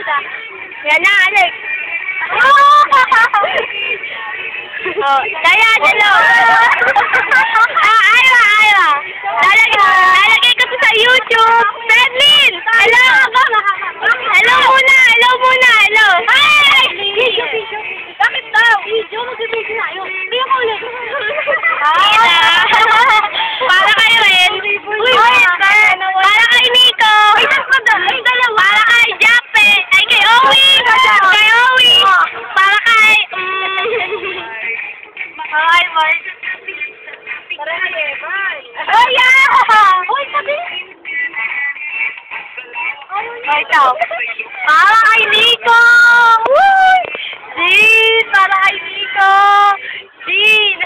Yan na, Alex. Oh, kaya dalo. Aywa. Lalagay ko to sa YouTube. Fredlyn! Hello! Hello muna! Hello! Hi! Video! Bakit daw? Video? Mag-video na yun. Hindi ako ulit. Para kayo rin. Para kay Nico. Para kay Jappe. Ay, kay Owie. Para kay... Ay, Mark. Tara na, Evan. Oh, yeah! Uy, sabi. Oh, ikaw. Para kay Nico. Woo! Jean! Para kay Nico. Jean!